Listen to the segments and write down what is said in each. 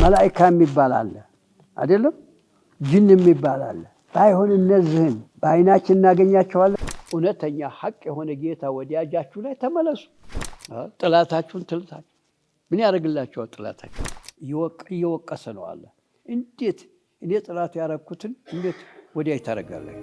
መላእክት የሚባል አለ አይደለም? ጅን የሚባል አለ። ባይሆን እነዚህን በአይናችን እናገኛቸዋለን። እውነተኛ ሐቅ የሆነ ጌታ ወዲያጃችሁ ላይ ተመለሱ። ጥላታችሁን ትልታችሁ ምን ያደርግላችኋል? ጥላታችሁ እየወቀሰ ነው አለ። እንዴት እኔ ጥላት ያረኩትን እንዴት ወዲያ ታደርጋለህ?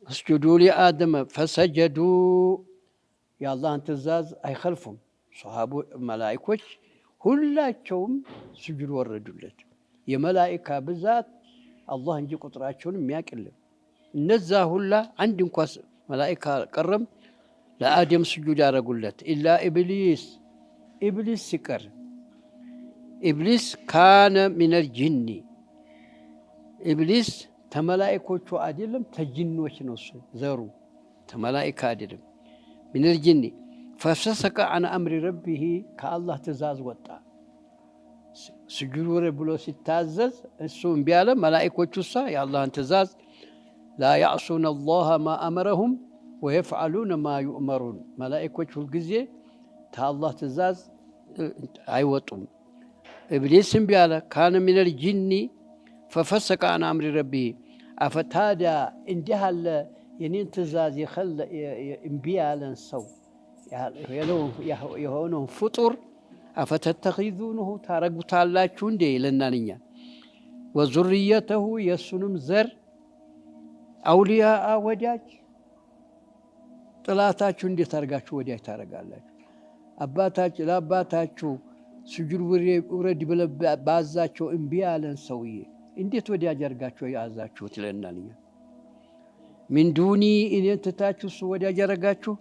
اسجدوا لآدم فسجدوا يا الله أنت الزاز أي خلفهم صحابو ملائكوش ሁላቸውም ስጁድ ወረዱለት። የመላእክት ብዛት አላህ እንጂ ቁጥራቸውን የሚያውቅልን እነዛ ሁላ አንድ እንኳን መላእክት ቀረም ለአደም ስጁድ ያደረጉለት ኢላ ኢብሊስ ሲቀር ኢብሊስ ካነ ሚነል ጂኒ ኢብሊስ ተመላእኮቹ አይደለም ተጅኖች ነው እሱ ዘሩ ተመላእክ አይደለም ሚነል ጂኒ ፈሰሰከ አን አምሪ ረቢሂ ከአላህ ትእዛዝ ወጣ። ስጁድ ብሎ ሲታዘዝ እሱ እምቢ አለ። መላእኮቹሳ የአላህን ትእዛዝ ላ ያዕሱነ አላህ ማ አመረሁም ወየፍዓሉነ ማ ዩእመሩን መላእኮች ሁልጊዜ ከአላህ ትእዛዝ አይወጡም። ኢብሊስ እምቢ አለ። ካነ ሚነል ጂኒ ፈፈሰቀ አን አምሪ ረቢሂ አፈታዲያ እንዲህ አለ የኔን ትእዛዝ እምቢ ያለን ሰው የሆነውን ፍጡር አፈተተኺዙነሁ ታረጉታላችሁ እንዴ ይለናል። እኛ ወዙርየተሁ የእሱንም ዘር አውሊያአ ወዳጅ ጥላታችሁ እንዴት አድርጋችሁ ወዳጅ ታረጋላችሁ? ለአባታችሁ ስጁድ ውረድ ብለህ ባዛቸው እምቢ ያለን ሰውዬ እንዴት ወዳጅ አድርጋችሁ ያዛችሁት ይለናል። እኛ ሚን ዱኒ እኔን ትታችሁ እሱ ወዳጅ አደረጋችሁ።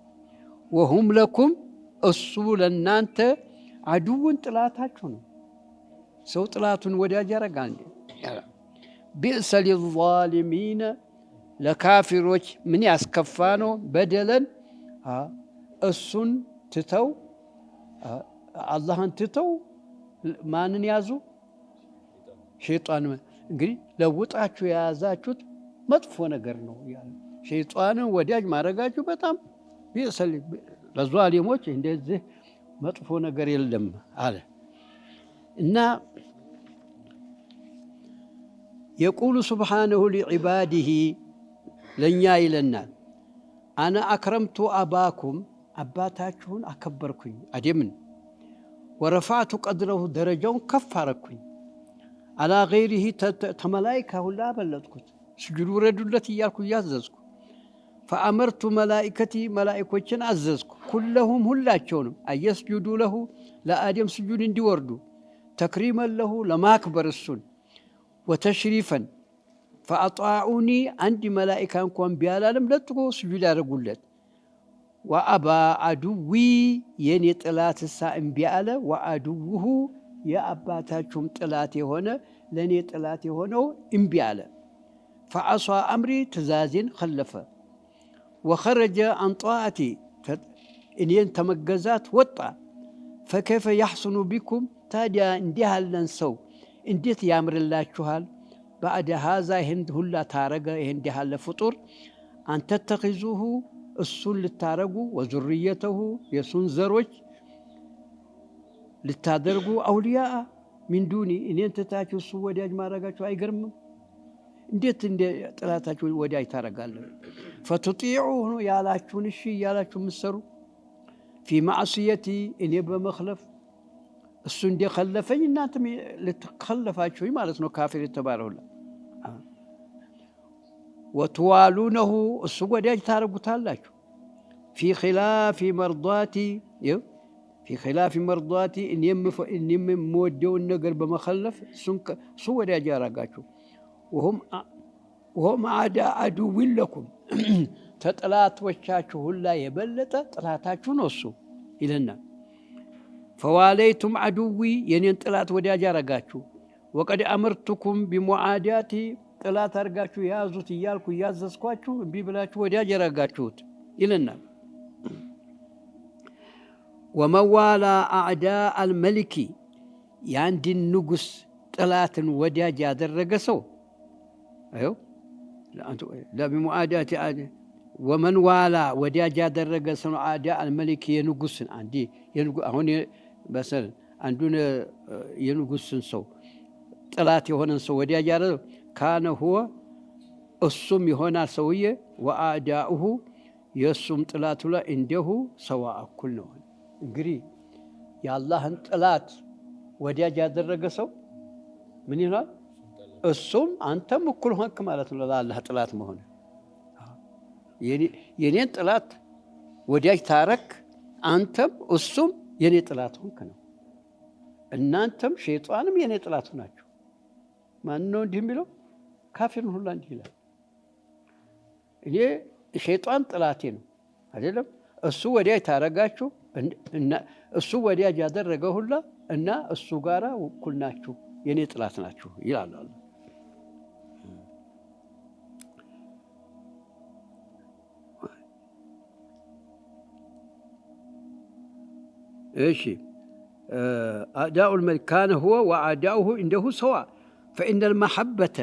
ወሁም ለኩም እሱ ለእናንተ አድውን ጥላታችሁ ነው። ሰው ጥላቱን ወዳጅ ያደርጋል። ቢእሰ ሊዛሊሚነ ለካፊሮች ምን ያስከፋ ነው። በደለን እሱን ትተው አላህን ትተው ማንን ያዙ? ሸይጣን። እንግዲህ ለውጣችሁ የያዛችሁት መጥፎ ነገር ነው። ሸይጣንን ወዳጅ ማድረጋችሁ በጣም ለዛሊሞች እንደዚህ መጥፎ ነገር የለም አለ እና የቁሉ ሱብሓነሁ ሊዕባዲሂ ለእኛ ይለናል። አነ አክረምቱ አባኩም አባታችሁን አከበርኩኝ አደምን ወረፋዕቱ ቀድረሁ ደረጃውን ከፍ አረኩኝ አላ ገይሪሂ ተመላይካ ሁላ አበለጥኩት ስጁድ ውረዱለት እያልኩ እያዘዝኩ ፈአመርቱ መላኢከቲ መላኢኮችን አዘዝኩ ኩለሁም ሁላቸውንም አየስጁዱ ለሁ ለአደም ስጁድ እንዲወርዱ ተክሪመን ለሁ ለማክበር እሱን ወተሽሪፈን ፈአጣዑኒ አንድ መላኢካ እንኳን ቢያላለም ለጥቆ ስጁድ ያደረጉለት። ወአባ አዱዊ የኔ ጥላት እሳ እምቢ አለ። ወአዱውሁ የአባታችሁም ጥላት የሆነ ለእኔ ጥላት የሆነው እምቢ አለ። ፈዐሷ አምሪ ትእዛዜን ኸለፈ ወኸረጀ አን ጧዓቲ እኔን ተመገዛት ወጣ። ፈከይፈ ያሕሱኑ ቢኩም ታዲያ እንዲህ ያለን ሰው እንዴት ያምርላችኋል? ባዕደ ሃዛ ይህን ሁላ ታረገ ይህ እንዲህ ያለ ፍጡር አንተተኺዙሁ እሱን ልታረጉ ወዙርየተሁ የሱን ዘሮች ልታደርጉ አውሊያአ ሚን ዱኒ እኔን ትታችሁ እሱ ወዳጅ ማድረጋችሁ አይገርምም? እንዴት እንደ ጥላታችሁ ወዳጅ ታረጋለህ? ፈቱጢዑሁ ያላችሁን እሺ እያላችሁ የምትሰሩ ፊ ማዕስየቲ እኔ በመክለፍ እሱ እንደከለፈኝ እናንተም ልትከለፋችሁኝ ማለት ነው። ካፊር የተባለውላ ወትዋሉነሁ እሱ ወዳጅ ታረጉታላችሁ ፊ ኺላፊ መርዷቲ እኔም የምወደውን ነገር በመኸለፍ እሱ ወዳጅ ያረጋችሁ ወሁም አዱውን ለኩም ተጥላቶቻችሁ ሁላ የበለጠ ጥላታችሁ ነው እሱ ይለናል። ፈዋለይቱም አዱዊ የኔን ጥላት ወዳጅ አረጋችሁ ወቀድ አመርቱኩም ቢሙዓዳቲ ጥላት አርጋችሁ ያዙት እያልኩ እያዘዝኳችሁ እምቢ ብላችሁ ወዳጅ ያረጋችሁት ይለናል። ወመዋላ አዕዳ አልመሊኪ የአንድን ንጉሥ ጥላትን ወዳጅ ያደረገ ሰው ቢሙዓዳቲ ወመን ዋላ ወዳጅ ያደረገ ሰው አዕዳ አልመሊኪ የንጉሥን አሁን በሰል አንዱን የንጉሥን ሰው ጥላት የሆነን ሰው ወዳጅ ያደረገ ካነ ሁወ እሱም ይሆናል ሰውዬ ወአዕዳኡሁ የእሱም ጥላቱ ላይ እንደሁ ሰዋ እኩል ነው። እንግዲህ የአላህን ጥላት ወዳጅ ያደረገ ሰው ምን ይላል? እሱም አንተም እኩል ሆንክ ማለት ነው ለአላህ ጥላት መሆን። የኔን ጥላት ወዳጅ ታረክ አንተም እሱም የኔ ጥላት ሆንክ ነው። እናንተም ሸይጣንም የኔ ጥላት ናችሁ። ማን ነው እንዲህ የሚለው? ካፊርን ሁላ እንዲህ ይላል። እኔ ሸይጣን ጥላቴ ነው አይደለም። እሱ ወዳጅ ታረጋችሁ እና እሱ ወዳጅ ያደረገ ሁላ እና እሱ ጋራ እኩል ናችሁ፣ የኔ ጥላት ናችሁ ይላል አላህ። እሺ أعداء الملك كان هو وأعداؤه عنده سواء فإن المحبة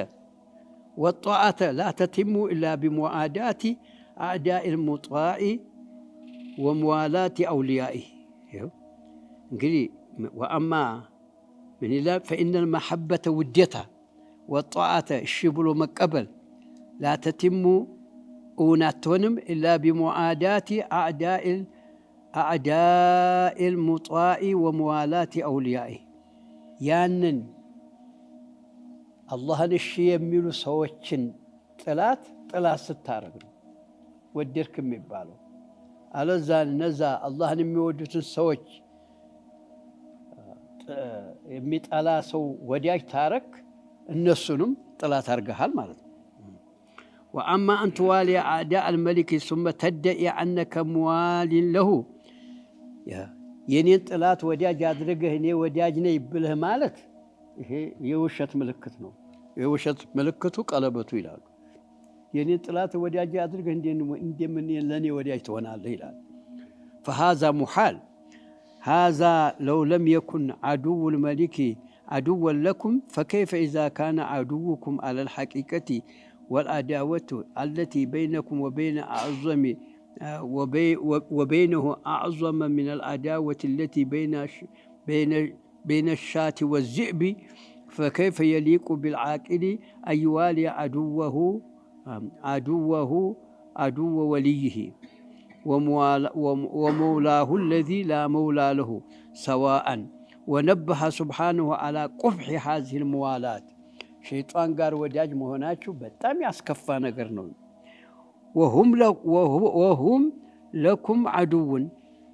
والطاعة لا تتم إلا بمعاداة أعداء المطاع وموالاة أوليائه. وأما من الله فإن المحبة وديتها والطاعة الشبل مقبل لا تتم أوناتهم إلا بمعاداة أعداء المطاع وموالاة أوليائه. ያንን አላህን እሺ የሚሉ ሰዎችን ጥላት ስታረግ ነው ወደድክ የሚባለው። አለዛ እነዛ አላህን የሚወዱትን ሰዎች የሚጠላ ሰው ወዳጅ ታረክ እነሱንም ጥላት አርገሃል ማለት ነው። ወአማ አን ትዋሊየ አዕዳእ አልመሊክ ሱመ ተደኢ አነከ ሙዋሊን ለሁ የኔን ጥላት ወዳጅ አድርገህ እኔ ወዳጅ ነኝ ብለህ ማለት ይሄ የውሸት ምልክት ነው። የውሸት ምልክቱ ቀለበቱ ይላሉ። የኔን ጥላት ወዳጅ አድርገህ እንደምን ለኔ ወዳጅ ትሆናለህ ይላል። فهذا محال. هذا لو لم يكن عدو الملك عدوا لكم فكيف إذا كان عدوكم على الحقيقة والعداوة التي بينكم وبينه أعظم من العداوة التي بين الشاة والذئب فكيف يليق بالعاقل أن يوالي عدو وليه ومولاه الذي لا مولى له سواء. ونبه سبحانه على قبح هذه الموالاة. شيطان قال وداج مهناتشو بتام يسكفى نقرنون وهم لكم عدو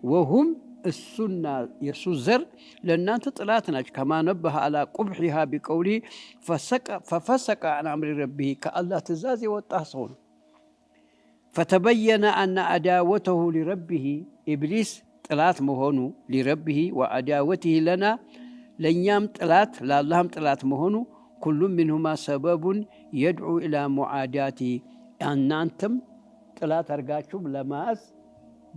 وهم السنة يسوزر لأن طلاتنا كما نبه على قبحها بقوله ففسق عن أمر ربه كالله تزازي والتحصون. فتبين أن عداوته لربه إبليس طلات مهونو لربه وعداوته لنا لنيام طلات لا اللهم طلات مهونو كل منهما سبب يدعو إلى معاداته. أن أنتم طلات أرقاتكم لماز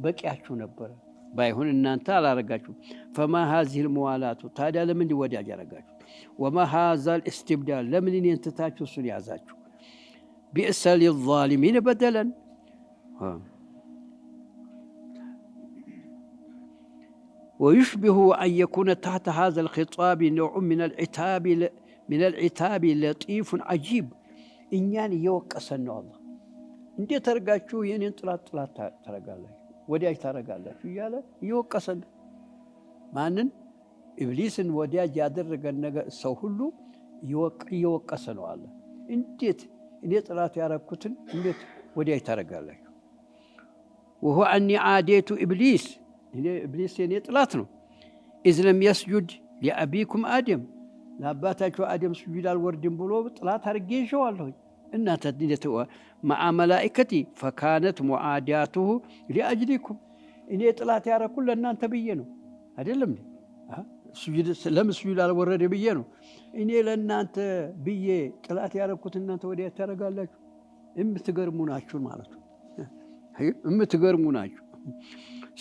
بكياتكم نبر بايهون أن أنت على أرقاتكم. فما هذه الموالاة تادا لمن وداج أرقاتكم وما هذا الاستبدال لمن ينتتاجوا سليعزاتكم. بئس للظالمين بدلا. ويشبه أن يكون تحت هذا الخطاب نوع من العتاب لطيف عجيب. إنيان يوقسن الله እንዴ ተረጋችሁ የኔን ጥላት ተረጋላችሁ ወዳጅ ተረጋላችሁ እያለ ይወቀሰን። ማንን? ኢብሊስን ወዳጅ ያደረገ ነገር ሰው ሁሉ ይወቀሰ ነው አለ። እንዴት እኔ ጥላት ያረኩትን እንዴት ወዲያ ታረጋላችሁ? ወሁ አኒ ዓዴቱ ኢብሊስ እኔ ኢብሊስ የኔ ጥላት ነው። ኢዝ ለም የስጁድ ሊአቢኩም አደም ለአባታችሁ አደም ስጁድ አልወርድም ብሎ ጥላት አድርጌ ይዤዋለሁ። እናንተ እንዴት መዓ መላኢከቲ ፈካነት ሙዓዳቱሁ ሊአጅሊኩም እኔ ጥላት ያረኩት ለእናንተ ብዬ ነው አይደለም? ለምን ስጁድ አልወረደ ብዬ ነው። እኔ ለእናንተ ብዬ ጥላት ያረኩት እናንተ ወዲያ ታረጋላችሁ? የምትገርሙ ናችሁ ማለት ነው። የምትገርሙ ናችሁ።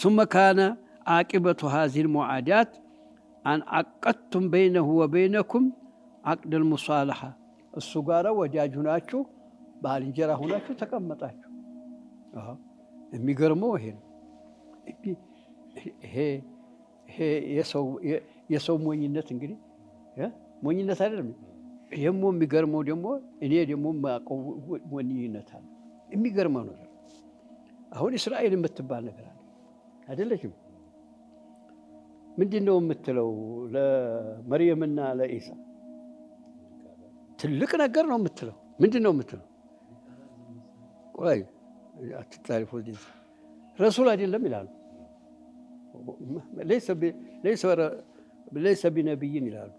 ثم كان عاقبة هذه المعادات أن عقدتم بينه وبينكم عقد المصالحة እሱ ጋር ወዳጅ ሁናችሁ ባልንጀራ ሁናችሁ ተቀመጣችሁ። የሚገርመው ይሄ ነው። ይሄ የሰው ሞኝነት እንግዲህ ሞኝነት አይደለም። ደግሞ የሚገርመው ደግሞ እኔ ደግሞ የማውቀው ሞኝነት አለ። የሚገርመው ነገር አሁን እስራኤል የምትባል ነገር አለ አይደለችም? ምንድን ነው የምትለው ለመርየምና ለኢሳ? ትልቅ ነገር ነው የምትለው። ምንድን ነው የምትለው? ቆይ አትጣሪፉ ረሱል አይደለም ይላሉ። ለይሰ ቢነቢይን ይላሉ።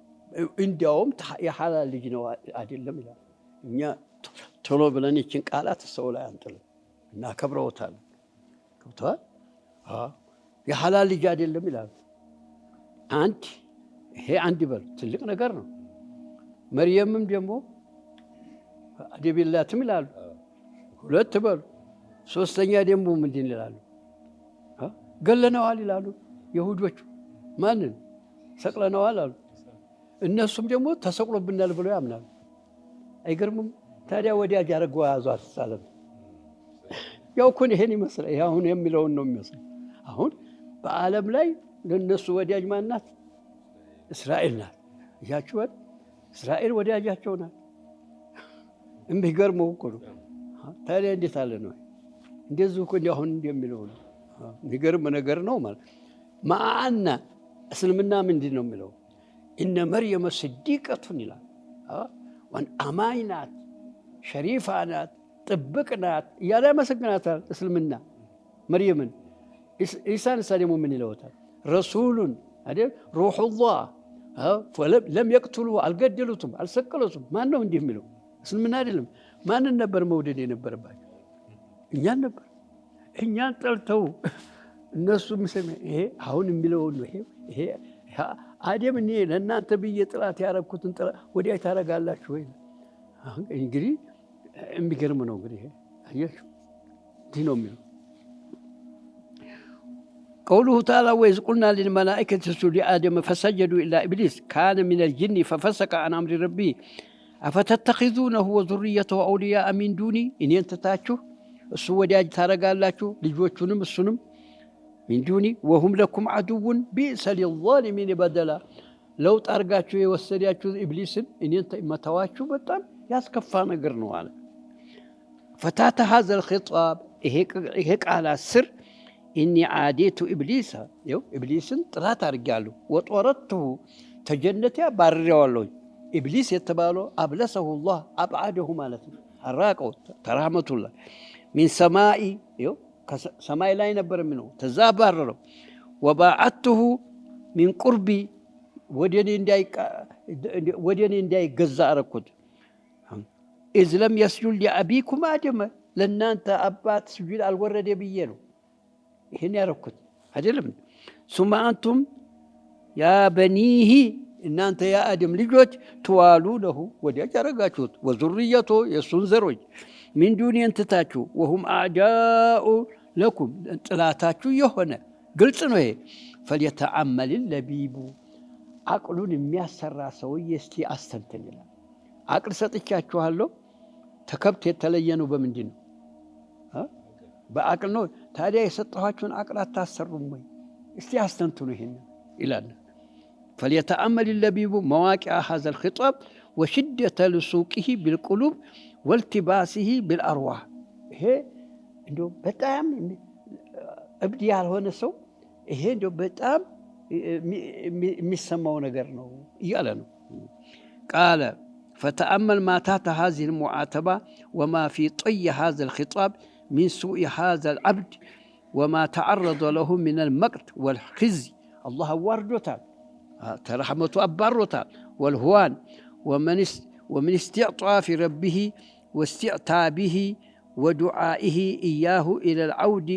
እንዲያውም የሐላል ልጅ ነው አይደለም ይላሉ። እኛ ቶሎ ብለን ይችን ቃላት ሰው ላይ አንጥልም እና ከብረውታል። ገብተዋል። የሐላል ልጅ አይደለም ይላሉ። ይሄ አንድ ይበሉ፣ ትልቅ ነገር ነው። መርየምም ደግሞ አደብ የላትም ይላሉ። ሁለት በሉ። ሶስተኛ ደግሞ ምንድን ይላሉ? ገለነዋል ይላሉ ይሁዶቹ። ማንን? ሰቅለነዋል አሉ። እነሱም ደግሞ ተሰቅሎብናል ብለው ያምናሉ። አይገርምም? ታዲያ ወዲያጅ አድርገው ያዟት ሳለም። ያው እኮ ይሄን ይመስላል። ይሄ አሁን የሚለውን ነው የሚመስለው። አሁን በዓለም ላይ ለነሱ ወዲያጅ ማን ናት? እስራኤል ናት። እያችኋል። እስራኤል ወዲያጃቸው ናት። የሚገርመው እኮ ነው። ታዲያ እንዴት አለ ነው እንደዚህ እኮ አሁን እንደሚለው ነው። የሚገርም ነገር ነው ማለት ማአና እስልምና ምንድን ነው የሚለው? እነ መርየም ስዲቀቱን ይላል። አማኝ ናት፣ ሸሪፋ ናት፣ ጥብቅ ናት እያለ ያመሰግናታል እስልምና መርየምን። ኢሳን እሳ ደግሞ ምን ይለውታል? ረሱሉን አይደል ሩሑላህ ለም የቅትሉ አልገደሉትም፣ አልሰቀሉትም። ማን ነው እንዲህ የሚለው? እስልምና አይደለም። ማንን ነበር መውደድ የነበረባቸው? እኛን ነበር። እኛን ጠልተው እነሱ ምስል ይሄ አሁን የሚለው ነው። ይሄ አደም እኔ ለእናንተ ብዬ ጥላት ያረኩትን ጥላት ወዲያ ታረጋላችሁ ወይ? እንግዲህ የሚገርም ነው። እንግዲህ አያችሁ እንዲህ ነው የሚለው قوله تعالى وإذ قلنا للملائكة اسجدوا لآدم فسجدوا إلا إبليس كان من الجن ففسق عن أمر ربه أفتتخذونه وذريته أولياء من دوني إن ينتتاችሁ እሱ ወዳጅ ታረጋላችሁ ልጆቹንም እሱንም من دوني وهم لكم عدو بئس للظالمين بدلا لو ታርጋችሁ የወሰዳችሁ ኢብሊስን እኔን መተዋችሁ በጣም ያስከፋ ነገር ነው አለ። فتات هذا الخطاب ይሄ ቃላት ስር ኢኒ ዓዴቱ ኢብሊስ ይው ኢብሊስን ጥላት አድርጌያለሁ። ወጦረቱ ተጀነተ ባርሬዋለሁ። ኢብሊስ የተባለው አብለሰሁ ላህ አብዓደሁ ማለት ነው። አራቀው ተራህመቱላህ ሚን ሰማኢ ይው ከሰማይ ላይ ነበር የሚለው ተዛ ባረረው። ወባዓትሁ ሚን ቁርቢ ወደኔ እንዳይገዛ አረኩት። ኢዝ ለም የስጁድ ሊአቢኩም አደም ለእናንተ አባት ስጁድ አልወረደ ብዬ ነው ይህን ያረኩት አይደለም። ሱመ አንቱም ያ በኒሂ እናንተ የአደም ልጆች ትዋሉ ለሁ ወዲያጅ ያረጋችሁት ወዙርየቶ የእሱን ዘሮች ሚን ዱኒ እንትታችሁ ወሁም አዕዳኡ ለኩም ጥላታችሁ የሆነ ግልጽ ነው ይሄ። ፈልየተአመል ለቢቡ አቅሉን የሚያሰራ ሰውዬ እስቲ አስተንትን ይላል። አቅል ሰጥቻችኋለሁ። ተከብት የተለየ ነው በምንድን ነው? በአቅል ነው። ታዲያ የሰጠኋችሁን አቅል አታሰሩም ወይ? እስቲ አስተንትኑ ይሄን ይላል። فليتأمل اللبيب مواقع هذا الخطاب وشدة لسوقه بالقلوب والتباسه بالأرواح. ይሄ እንደው በጣም እብድ ያልሆነ ሰው ይሄ እንደው በጣም የሚሰማው ነገር ነው እያለ ነው። ቃለ فتأمل ما تحت هذه المعاتبة وما في طي هذا الخطاب من سوء هذا العبد وما تعرض له من المقت والخزي. الله واردوتا ترحمته أبروتا والهوان ومن استعطاف ربه واستعتابه ودعائه إياه إلى العود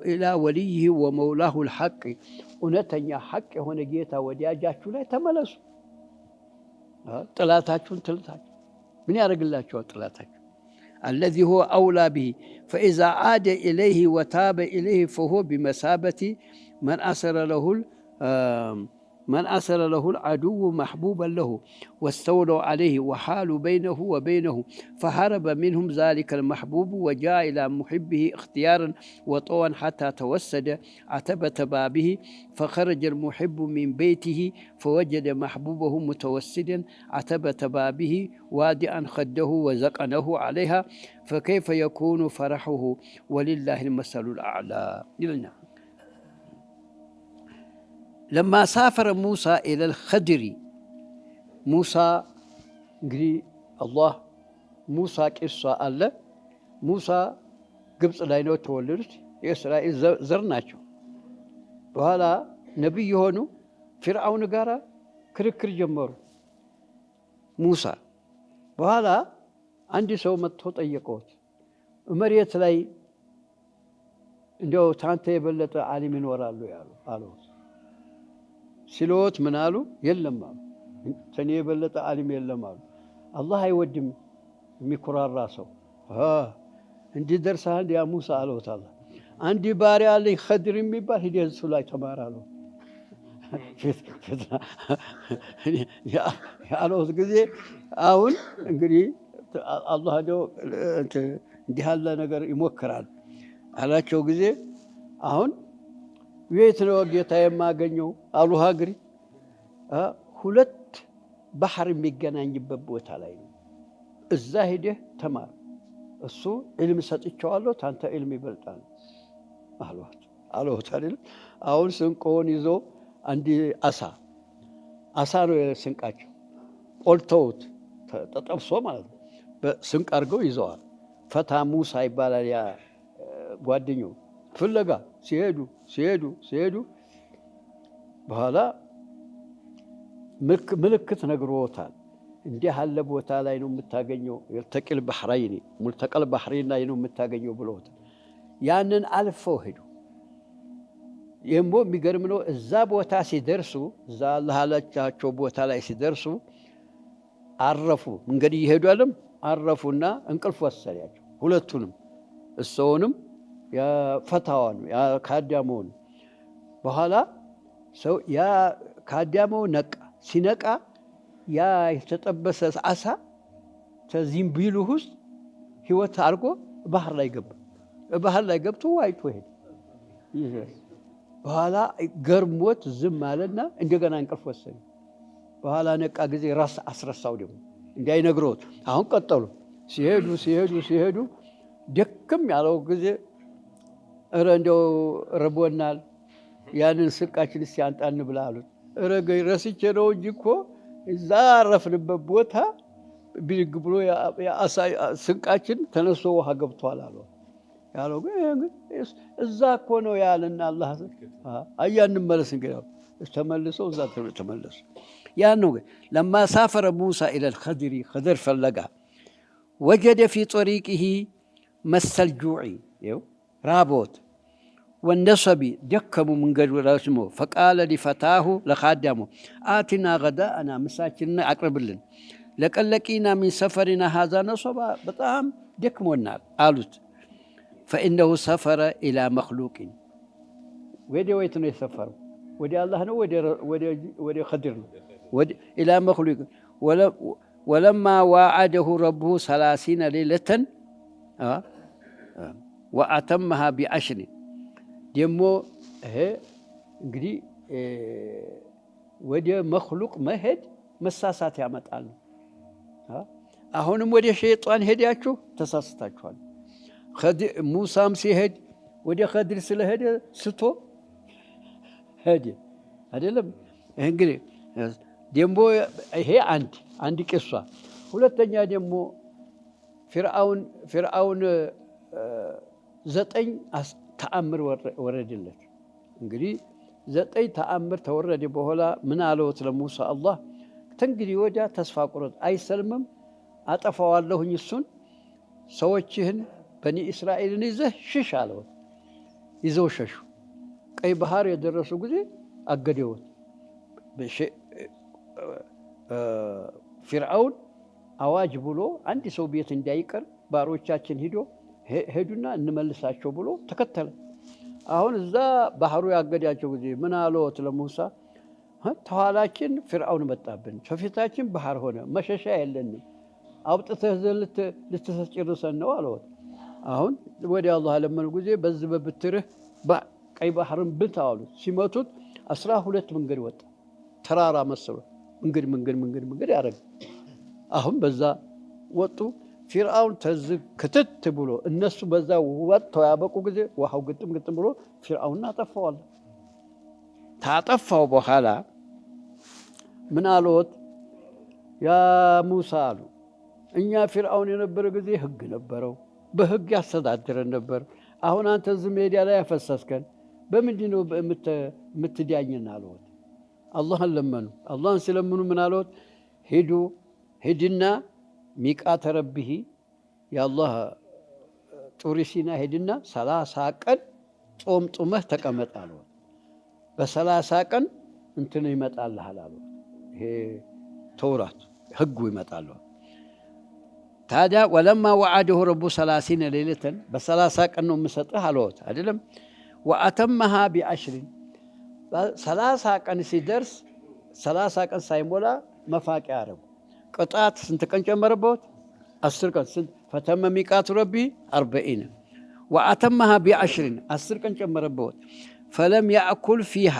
إلى وليه ومولاه الحق. ونتنيا حق هنا جيتا ودياجاتشو لا تملسوا طلاتاچون من يارق الله شو طلاتاچ الذي هو أولى به. فإذا عاد إليه وتاب إليه فهو بمثابة من أسر له العدو محبوبا له واستولوا عليه وحال بينه وبينه فهرب منهم ذلك المحبوب وجاء إلى محبه اختيارا وطوعا حتى توسد عتبة بابه فخرج المحب من بيته فوجد محبوبه متوسدا عتبة بابه وادعا خده وزقنه عليها فكيف يكون فرحه ولله المثل الأعلى. لما سافر موسى إلى الخدر موسى قري الله موسى قصة الله موسى ግብፅ ላይ ነው ተወለዱት የእስራኤል ዘር ናቸው። በኋላ ነቢይ የሆኑ ፊርዓውን ጋራ ክርክር ጀመሩ ሙሳ። በኋላ አንድ ሰው መጥቶ ጠየቀውት መሬት ላይ እንደው ታንተ የበለጠ ዓሊም ይኖራሉ አሉት። ሲሎት ምን አሉ? የለም አሉ። ከኔ የበለጠ ዓሊም የለም አሉ። አላህ አይወድም የሚኮራራ ሰው። እንዲህ ደርሰሃል ያ ሙሳ አሉት። አላህ አንድ ባሪያ አለኝ ኸድር የሚባል ሂደህ እሱ ላይ ተማር አለው። ያሉት ጊዜ አሁን እንግዲህ አላህ እንዲህ ያለ ነገር ይሞክራል አላቸው ጊዜ አሁን የት ነው ጌታ የማገኘው አሉ። ሀገሪ ሁለት ባህር የሚገናኝበት ቦታ ላይ ነው። እዛ ሄደህ ተማር፣ እሱ ዕልም ሰጥቼዋለሁ፣ ታንተ ዕልም ይበልጣል አሉት አይደል። አሁን ስንቆን ይዞ አንድ አሳ ነው ስንቃቸው ቆልተውት ተጠብሶ ማለት ነው በስንቅ አድርገው ይዘዋል። ፈታ ሙሳ ይባላል ያ ጓደኛው። ፍለጋ ሲሄዱ በኋላ ምልክት ነግሮታል። እንዲህ ያለ ቦታ ላይ ነው የምታገኘው፣ ሙልተቀል ባህረይን ላይ ነው የምታገኘው ብሎታል። ያንን አልፈው ሄዱ። ይህም የሚገርም ነው። እዛ ቦታ ሲደርሱ እዛ አላህ ያላቸው ቦታ ላይ ሲደርሱ አረፉ። እንግዲህ ይሄዱ አለም አረፉና እንቅልፍ ወሰዳቸው ሁለቱንም፣ እሰውንም ፈታዋን ካዳመውን። በኋላ ሰው ያ ካዳመው ነቃ። ሲነቃ ያ የተጠበሰ አሳ ተዚምቢሉ ውስጥ ህይወት አድርጎ ባህር ላይ ገባ። ባህር ላይ ገብቶ ዋይቶ ሄደ። በኋላ ገርሞት ዝም አለና እንደገና እንቅልፍ ወሰደ። በኋላ ነቃ ጊዜ ራስ አስረሳው። ደግሞ እንዳይነግሮት አሁን ቀጠሉ። ሲሄዱ ደክም ያለው ጊዜ እረ እንደው ረቦናል፣ ያንን ስንቃችን እስቲ አንጣን ብላ አሉት። እረ ረስቼ ነው እንጂ እኮ እዛ አረፍንበት ቦታ ብድግ ብሎ ስንቃችን ተነስቶ ውሃ ገብቷል አለው። ያለው እዛ እኮ ነው ያለና አላህ እንመለስ። እንግዲህ ተመልሰው እዛ ተመለሱ። ያን ነው ለማ ሳፈረ ሙሳ ኢለል ኸድሪ ኸድር ፈለጋ ወጀደ ፊ ጠሪቂሂ መሰል ጁዒ رابوت والنصب دكموا من قد راسمه فقال لفتاه لخادمه آتنا غداءنا مساكننا أقرب لنا لقد لقينا من سفرنا هذا نصبا بطعم دكموا النار قالت فإنه سفر إلى مخلوق. ودي ويتنا يسفر ودي الله نو ودي خدرنا إلى مخلوق. ولما وعده ربه 30 ليلة وأتمها ب10 ደሞ ይሄ እንግዲህ ወደ መخلوቅ መሄድ መሳሳት ያመጣል። አሁንም ወደ ሸይጣን ሄዳችሁ ተሳስታችኋል። ሙሳም ሲሄድ ወደ ኸድር ስለሄደ ስቶ ሄደ አይደለም። እንግዲህ ደግሞ ይሄ አንድ ቂሷ። ሁለተኛ ደግሞ ፊርዓውን 9 ተአምር ወረደለት። እንግዲህ 9 ተአምር ተወረደ በኋላ ምን አለውት ለሙሳ አላህ ተንግዲህ ወዲያ ተስፋ ቁረጥ፣ አይሰልምም፣ አጠፋዋለሁኝ እሱን፣ ሰዎችህን በኒ እስራኤልን ይዘህ ሽሽ አለውት። ይዘው ሸሹ። ቀይ ባህር የደረሱ ጊዜ አገደውት። ፊርዓውን አዋጅ ብሎ አንድ ሰው ቤት እንዳይቀር ባሮቻችን ሄዱና እንመልሳቸው ብሎ ተከተለ። አሁን እዛ ባህሩ ያገዳቸው ጊዜ ምን አለውት ለሙሳ ተኋላችን ፊርዓውን መጣብን፣ ከፊታችን ባህር ሆነ፣ መሸሻ የለንም፣ አውጥተህ ልትጨርሰን ነው አለውት። አሁን ወደ አላህ ለመኑ ጊዜ በዚህ በብትርህ ቀይ ባህርን ብልት አሉት። ሲመቱት 12 መንገድ ወጣ፣ ተራራ መሰሉ። መንገድ ያደረገ። አሁን በዛ ወጡ። ፊርዓውን ተዝግ ክትት ብሎ እነሱ በዛ ወጥተው ያበቁ ጊዜ ውሃው ግጥም ብሎ ፊርዓውን አጠፋዋል። ታጠፋው በኋላ ምን አሉት? ያ ሙሳ አሉ፣ እኛ ፊርዓውን የነበረ ጊዜ ህግ ነበረው፣ በህግ ያስተዳድረን ነበር። አሁን አንተ እዚህ ሜዳ ላይ ያፈሰስከን በምንድን ነው የምትዳኝን አሉት። አላህን ለመኑ። አላህን ሲለምኑ ምን አሉት? ሂድና ሚቃተ ረቢሂ የአላህ ጡሪ ሲና ሂድና 30 ቀን ጾም ጡመህ ተቀመጥ አሉት። በ30 ቀን እንትን ይመጣልሃል አሉት። ይሄ ተውራት ህጉ ይመጣል። ታዲያ ወለማ ወዓደሁ ረቡ 30 ሌሊተን በ30 ቀን ነው የምሰጥህ አሉት አይደለም። ወአተመሃ ቢ10 30 ቀን ሲደርስ 30 ቀን ሳይሞላ መፋቂያ አረጉ። ቅጣት ስንት ቀን ጨመረበት? 10 ቀን። ፈተመ ሚቃቱ ረቢ 40 ወአተመሃ ቢ10 10 ቀን ጨመረበት። ፈለም ያእኩል ፊሃ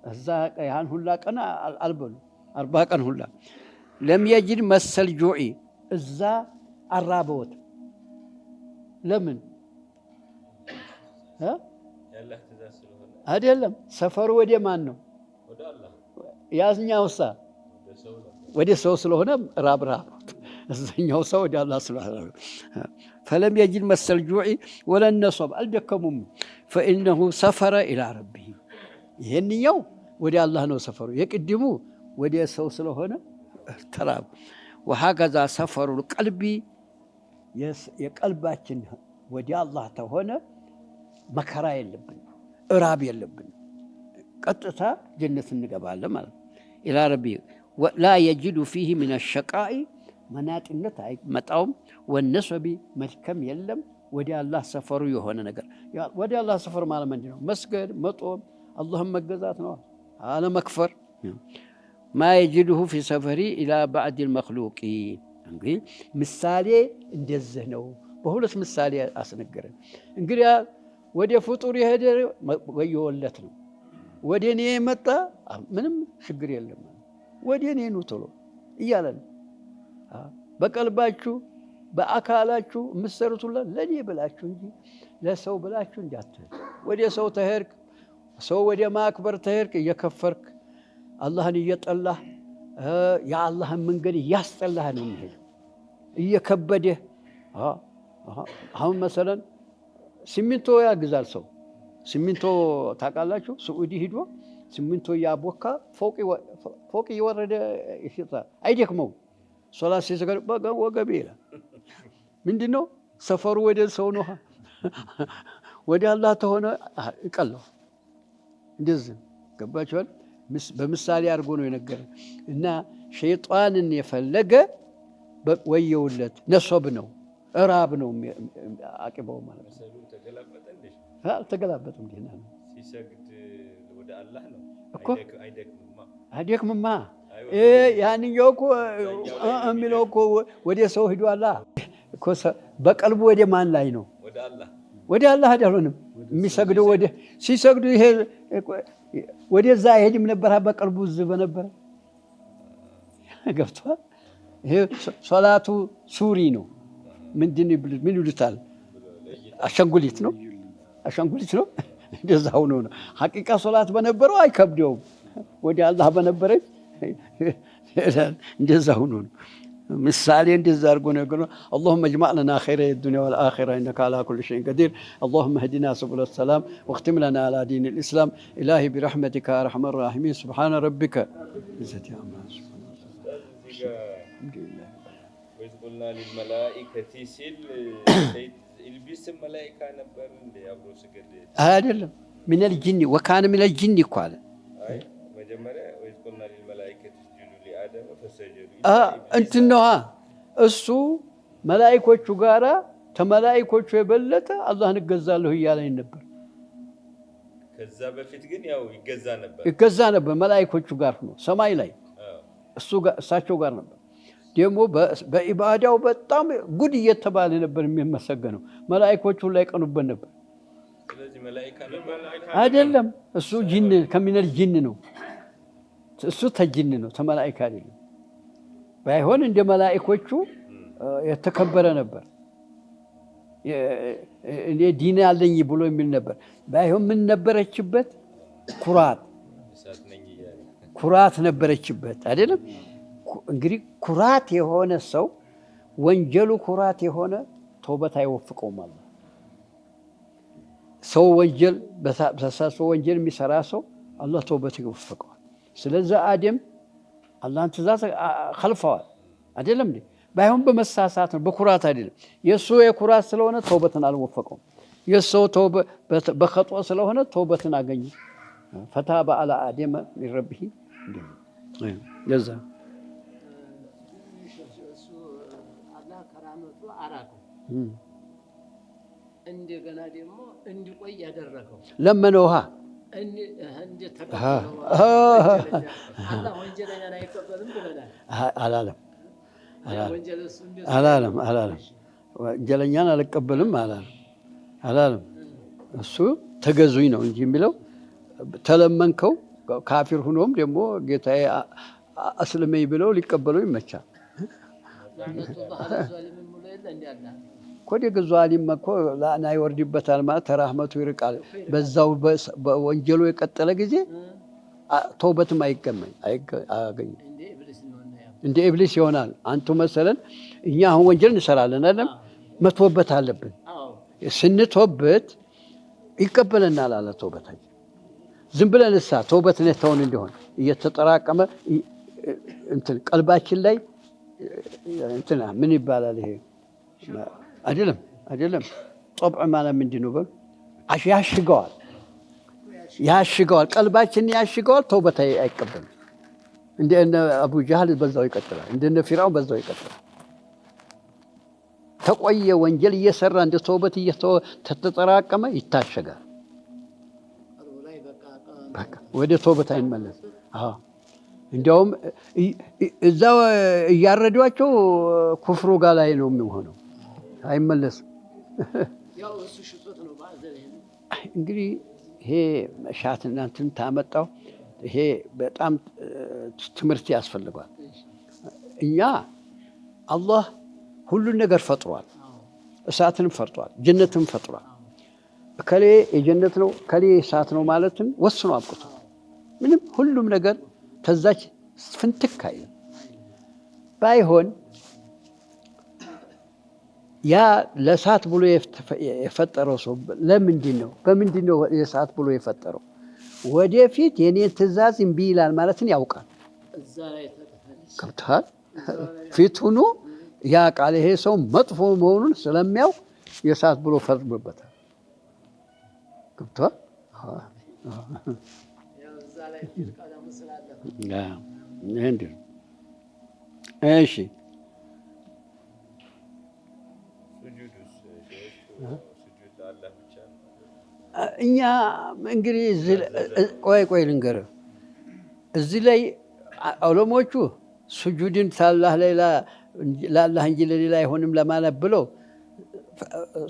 እዛ ያን ሁላ ቀን አልበሉ 40 ቀን ሁላ ለም የጅድ መሰል ጁዒ እዛ አራበውት። ለምን አይደለም? ሰፈሩ ወደ ማን ነው? ያዝኛውሳ ወደ ሰው ስለሆነ ራብራቡት። እዛኛው ሰው ወደ አላህ ስለሆነ ፈለም የጅድ መሰል ጁዒ ወለን ነሰብ አልደከሙም። ፈኢነሁ ሰፈረ ኢላ ረቢሂ ይሄንኛው ወደ አላህ ነው ሰፈሩ። የቅድሙ ወደ ሰው ስለሆነ ተራብ። ወሀከዛ ሰፈሩ ቀልቢ የቀልባችን ወደ አላህ ተሆነ መከራ የለብን፣ እራብ የለብን፣ ቀጥታ ጀነት እንገባለን ማለት ነው። ኢላ ረቢ ላ የጅዱ ፊህ ምን ሸቃኢ መናጢነት አይመጣውም። ወነሰቢ መድከም የለም። ወደ አላህ ሰፈሩ የሆነ ነገር ወደ አላህ ሰፈር ማለት ምንድን ነው? መስገድ፣ መጦም፣ አላህን መገዛት ነው፣ አለመክፈር። ማ የጅድሁ ፊ ሰፈሪ ኢላ ባዕድ ልመክሉቂን። እንግዲህ ምሳሌ እንደዚህ ነው። በሁለት ምሳሌ አስነገረን። እንግዲህ ወደ ፍጡር የሄደ ወየወለት ነው። ወደ እኔ የመጣ ምንም ችግር የለም፣ ወደ እኔ ኑ ቶሎ እያለ ነው። በቀልባችሁ በአካላችሁ የምትሰሩትላ ለእኔ ብላችሁ እንጂ ለሰው ብላችሁ እንዳትሄድ። ወደ ሰው ተሄድክ፣ ሰው ወደ ማክበር ተሄድክ፣ እየከፈርክ አላህን እየጠላህ የአላህን መንገድ እያስጠላህ ነው የሚሄድ እየከበደህ። አሁን መሰለን ሲሚንቶ ያግዛል ሰው። ሲሚንቶ ታውቃላችሁ? ስዑዲ ሂዶ ሲሚንቶ እያቦካ ፎቅ እየወረደ ይሽጣል። አይደክመው። ሶላት ሲሰገድ ወገቤ ይላል። ምንድን ነው? ሰፈሩ ወደ ሰው ነው። ወደ አላህ ተሆነ ይቀለው። እንደዚህ ገባችኋል? በምሳሌ አድርጎ ነው የነገረን። እና ሸይጣንን የፈለገ ወየውለት ነሶብ ነው፣ እራብ ነው አቂባው ማለት ነው። አልተገላበጠም። ዲና ነው ሲሰግድ ወደ አላህ ነው እኮ አይደክምማ። ያንኛው እኮ የሚለው እኮ ወደ ሰው ሂዷላ እኮ። በቀልቡ ወደ ማን ላይ ነው? ወደ አላህ አይደለም የሚሰግደው። ወደ ሲሰግዱ ይሄ ወደዛ አይሄድም ነበር። በቀልቡ ዝብ ነበር። ገብቷል? ይሄ ሶላቱ ሱሪ ነው። ምን ይሉታል? አሻንጉሊት ነው። እንደዛ ሆኖ ነው። ሐቂቃ ሶላት በነበረው አይከብደውም። ወደ አላህ በነበረች እንደዛ ሆኖ ነው ምሳሌ እንደዛ አድርጎ ነገር ነው اللهم اجمع لنا خير الدنيا والآخرة إنك على كل شيء قدير اللهم اهدنا سبل السلام واختم لنا على دين الإسلام إلهي برحمتك يا أرحم الراحمين سبحان ربك عزة عما يصفون وإذ قلنا للملائكة سل البس الملائكة نبر أبو سجد هذا من الجن وكان من الجن قال أي مجمرة وإذ قلنا للملائكة اسجدوا لآدم فسجدوا أنت نوها እሱ መላእክቶቹ ጋራ ተመላእክቶቹ የበለጠ አላህን እገዛለሁ እያለኝ ነበር። ከዛ በፊት ግን ያው ይገዛ ነበር መላእክቶቹ ጋር ነው ሰማይ ላይ እሳቸው ጋር ነበር። ደግሞ በኢባዳው በጣም ጉድ እየተባለ ነበር የሚመሰገነው። መላእክቶቹ ላይ ቀኑበት ነበር። ስለዚህ መላእክት ነበር አይደለም፣ እሱ ጂን ከሚነል ጂን ነው። እሱ ተጂን ነው ተመላእክት አይደለም። ባይሆን እንደ መላእክቶቹ የተከበረ ነበር። እኔ ዲን አለኝ ብሎ የሚል ነበር። ባይሆን ምን ነበረችበት? ኩራት ነበረችበት አይደለም። እንግዲህ ኩራት የሆነ ሰው ወንጀሉ ኩራት የሆነ ተውበት አይወፍቀውም አላህ። ሰው ወንጀል በሳሶ ወንጀል የሚሰራ ሰው አላህ ተውበት ይወፍቀዋል። ስለዚህ አደም አላህን ትእዛዝ ኸልፈዋል አይደለም እንዴ? ባይሆን በመሳሳት ነው በኩራት አይደለም። የሱ የኩራት ስለሆነ ተውበትን አልወፈቀውም። የሱ ተውበት በኸጦ ስለሆነ ተውበትን አገኘ። ፈታበ አላ አደም ሊረብህ ለዛ አላህ ከራመቱ አራቀው እንደገና ደግሞ እንዲቆይ ያደረገው ለመነውሃ አላለም ወንጀለኛን አልቀበልም አላለም። እሱ ተገዙኝ ነው እንጂ የሚለው ተለመንከው ካፊር ሆኖም ደግሞ ጌታዬ አስልመኝ ብለው ሊቀበለው ይመቻል። ኮዲ ዛሊም እኮ ላና ይወርድበታል ማለት ተራህመቱ ይርቃል። በዛው በወንጀሉ የቀጠለ ጊዜ ተውበትም አያገኝም። እንደ ኢብሊስ ይሆናል። አንቱ መሰለን እኛ አሁን ወንጀል እንሰራለን አይደል? መተውበት አለብን። ስንተውበት ይቀበለናል አለ ተውበታችን። ዝም ብለን እሳ ተውበት ነተውን እንደሆነ እየተጠራቀመ እንትን ቀልባችን ላይ እንትና ምን ይባላል ይሄ አይደለም ጦብዕ ማለት ምንድን ነው? በሉ ያሽገዋል ቀልባችንን ያሽገዋል። ተውበት አይቀበልም። እንደነ አቡ ጀህል በዛው ይቀጥላል። እንደነ ፊርዓውን በዛው ይቀጥላል። ተቆየ ወንጀል እየሰራ እንደ ተውበት ተጠራቀመ ይታሸጋል። በቃ ወደ ተውበት አይመለስ። እንዲያውም እዛው እያረዷቸው ኩፍሩ ጋር ላይ ነው የሚሆነው። አይመለስም። እንግዲህ ይሄ መሻትና እንትን ታመጣው ይሄ በጣም ትምህርት ያስፈልጋል። እኛ አላህ ሁሉን ነገር ፈጥሯል። እሳትንም ፈጥሯል፣ ጀነትንም ፈጥሯል። ከሌ የጀነት ነው ከሌ እሳት ነው ማለትን ወስኖ አብቅቶ ምንም ሁሉም ነገር ተዛች ፍንትክ አይልም። ባይሆን ያ ለእሳት ብሎ የፈጠረው ሰው በምንድን ነው የእሳት ብሎ የፈጠረው? ወደፊት የኔን ትእዛዝ እምቢ ይላል ማለትን ያውቃል። ገብቶሃል? ፊቱኑ ያ ቃል ይሄ ሰው መጥፎ መሆኑን ስለሚያውቅ የእሳት ብሎ ፈርዶበታል። ገብቶሃል? እሺ እኛ እንግዲህ ቆይ ልንገርህ። እዚህ ላይ ዑለሞቹ ስጁድን ታላህ ሌላ ለአላህ እንጂ ለሌላ አይሆንም ለማለት ብለው